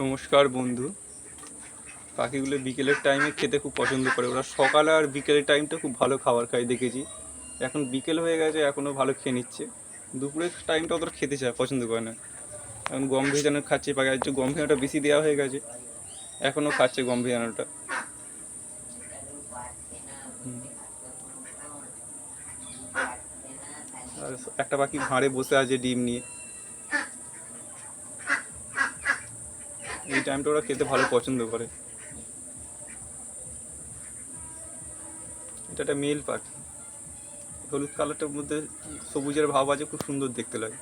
নমস্কার বন্ধু। পাখিগুলো বিকেলের টাইমে খেতে খুব পছন্দ করে। ওরা সকালে আর বিকেলের টাইমটা খুব ভালো খাবার খায় দেখেছি। এখন বিকেল হয়ে গেছে, এখনও ভালো খেয়ে নিচ্ছে। দুপুরের টাইমটা অতটা খেতে চায়, পছন্দ করে না। এখন গম ভেজানো খাচ্ছে পাখি, একটু গম ভেজানোটা বেশি দেওয়া হয়ে গেছে, এখনও খাচ্ছে গম ভেজানোটা। আর একটা পাখি ভাঁড়ে বসে আছে ডিম নিয়ে। এই টাইমটা ওরা খেতে ভালো পছন্দ করে। এটা একটা মেল পাখি, হলুদ কালারটার মধ্যে সবুজের ভাব আছে, খুব সুন্দর দেখতে লাগে।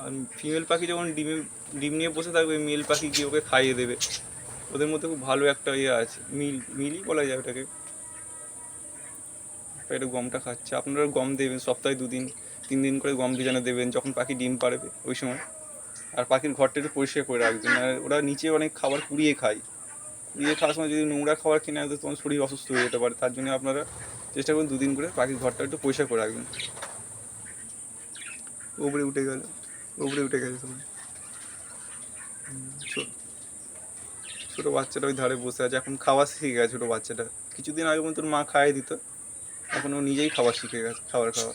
আর ফিমেল পাখি যখন ডিম নিয়ে বসে থাকবে, মেল পাখি গিয়ে ওকে খাইয়ে দেবে। ওদের মধ্যে খুব ভালো একটা ইয়ে আছে, মিলই বলা যায় ওটাকে। এটা গমটা খাচ্ছে, আপনারা গম দেবেন সপ্তাহে 2 দিন 3 দিন করে গম ভিজানো দেবেন যখন পাখি ডিম পারবে ওই সময়। আর পাখির ঘরটা একটু পরিষ্কার করে রাখবেন। আর ওরা নিচে অনেক খাবার কুড়িয়ে খায়, কুড়িয়ে খাওয়ার সময় যদি নোংরা খাবার কিনে আনতে, তখন শরীর অসুস্থ হয়ে যেতে পারে। তার জন্য আপনারা চেষ্টা করুন 2 দিন করে পাখির ঘরটা একটু পরিষ্কার করে রাখবেন। উপরে উঠে গেল, উপরে উঠে গেছে সবাই। ছোটো বাচ্চাটা ওই ধারে বসে আছে, এখন খাওয়া শিখে গেছে ছোটো বাচ্চাটা। কিছুদিন আগে মতো মা খাইয়ে দিত, এখন ও নিজেই খাবার শিখে গেছে, খাবার খাওয়া।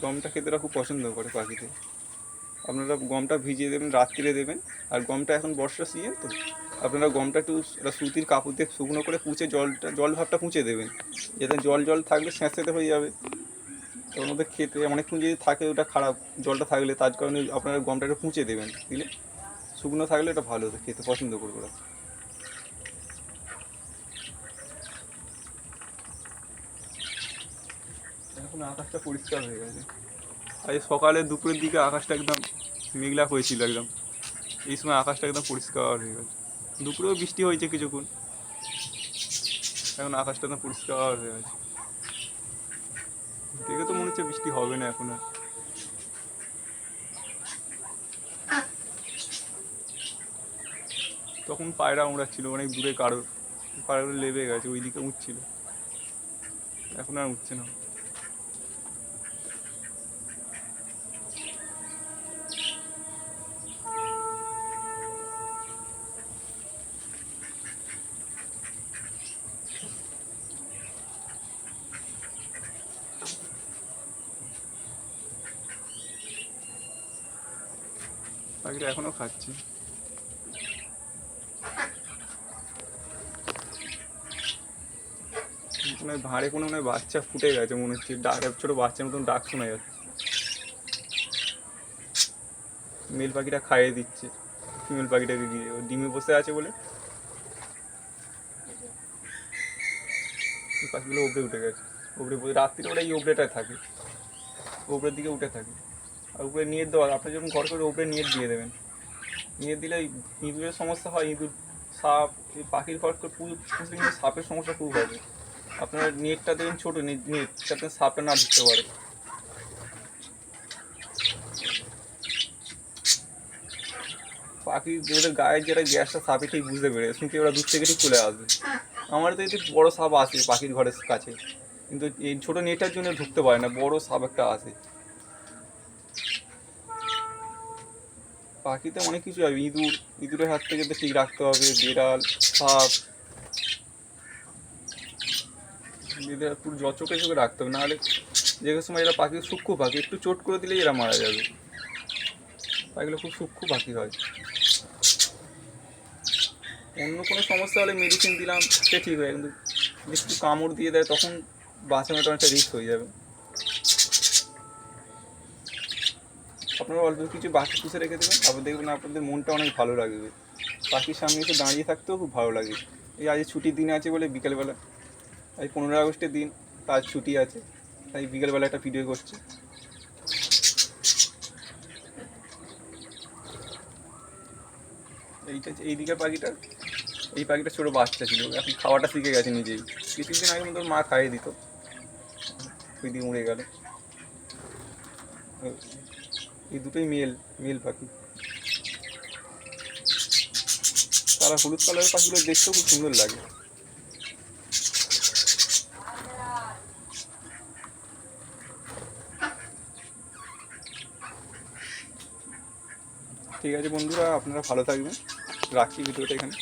গমটা খেতে ওরা খুব পছন্দ করে পাখিতে। আপনারা গমটা ভিজিয়ে দেবেন, রাত্রিরে দেবেন। আর গমটা এখন বর্ষার সিজন তো, আপনারা গমটা একটু সুতির কাপড় দিয়ে শুকনো করে পুঁছে জল ভাবটা পুঁছে দেবেন, যাতে জল জল থাকলে স্যাঁতস্যাঁতে হয়ে যাবে। ওর মধ্যে খেতে অনেকক্ষণ যদি থাকে ওটা খারাপ, জলটা থাকলে। তার কারণে আপনারা গমটা একটু পুঁছে দেবেন, দিলে শুকনো থাকলে এটা ভালো খেতে পছন্দ করবে ওরা। এখন আকাশটা পরিষ্কার হয়ে গেছে। আজ সকালে দুপুরের দিকে আকাশটা একদম মেঘলা হয়েছিল একদম। এই সময় আকাশটা একদম পরিষ্কার হয়ে গেছে। দুপুরেও বৃষ্টি হয়েছে কিছুক্ষণ, এখন আকাশটা একদম পরিষ্কার হয়ে গেছে। দেখে তো মনে হচ্ছে বৃষ্টি হবে না এখন আর। তখন পায়রা উড়াচ্ছিল অনেক দূরে, কারোর পায়রাগুলো লেবে গেছে, ওইদিকে উঠছিল, এখন আর উঠছে না। পাখিটা এখনও খাচ্ছে। মনে হয় ভাঁড়ে কোনো মনে হয় বাচ্চা ফুটে গেছে, মনে হচ্ছে ডাক, ছোটো বাচ্চার মতন ডাক শোনা যাচ্ছে। মেল পাখিটা খাইয়ে দিচ্ছে ফিমেল পাখিটাকে গিয়ে, ও ডিমে বসে আছে বলে। পাখিগুলো ওপরে উঠে গেছে, ওপরে বসে রাত্রিরে ওরা এই ওপরেটায় থাকে, ওপরের দিকে উঠে থাকে। আর উপরে নেট দেওয়া, আপনি যখন ঘর করে উপরে নেট দিয়ে দেবেন। নেট দিলে ইঁদুরের সমস্যা হয়, ইঁদুর, সাপ, এই পাখির ঘর পুষলে কিন্তু সাপের সমস্যা খুব হবে। আপনার নেটটা দেবেন ছোটো নেট, যাতে সাপটা না ঢুকতে পারে। পাখি ওদের গায়ের যেটা গ্যাসটা সাপে ঠিক বুঝতে পেরে, শুনতে ওরা দূর থেকে ঠিক চলে আসবে। আমার তো এতে বড়ো সাপ আসে পাখির ঘরের কাছে, কিন্তু এই ছোটো নেটটার জন্য ঢুকতে পারে না, বড়ো সাপ একটা আসে। পাখিতে অনেক কিছু হবে, ইঁদুরের হাত থেকে তো ঠিক রাখতে হবে, বিড়াল, সাপ, এদের পুরো চোখে চোখে রাখতে হবে, নাহলে যে সময় এরা পাখি সূক্ষ্ম পাখি, একটু চোট করে দিলেই এরা মারা যাবে। পাখিগুলো খুব সূক্ষ্ম পাখি হয়। অন্য কোনো সমস্যা হলে মেডিসিন দিলাম সে ঠিক হয়, কিন্তু একটু কামড় দিয়ে দেয় তখন বাঁচানোটা অনেকটা রিস্ক হয়ে যাবে। আপনারা অল্প কিছু বাচ্চা পুষে রেখে দেবেন, আবার দেখবেন আপনাদের মনটা অনেক ভালো লাগবে। পাখির সামনে এসে দাঁড়িয়ে থাকতেও খুব ভালো লাগে। এই আজ ছুটির দিন আছে বলে বিকেলবেলা, আজ 15 আগস্টের দিন, আজ ছুটি আছে, তাই বিকেলবেলা একটা ভিডিও করছি। এই দিকের পাখিটা, এই পাখিটা ছোটো বাচ্চা ছিল, এখন খাওয়াটা শিখে গেছে নিজেই। কিছুদিন আগে মতো মা খাইয়ে দিত, ওই দিকে উড়ে গেল। এই দুটোই মেল পাখি। তারা হলুদ কালারের পাখিগুলো দেখতেও খুব সুন্দর লাগে। ঠিক আছে বন্ধুরা, আপনারা ভালো থাকবেন, রাখছি ভিডিওটা এখানে।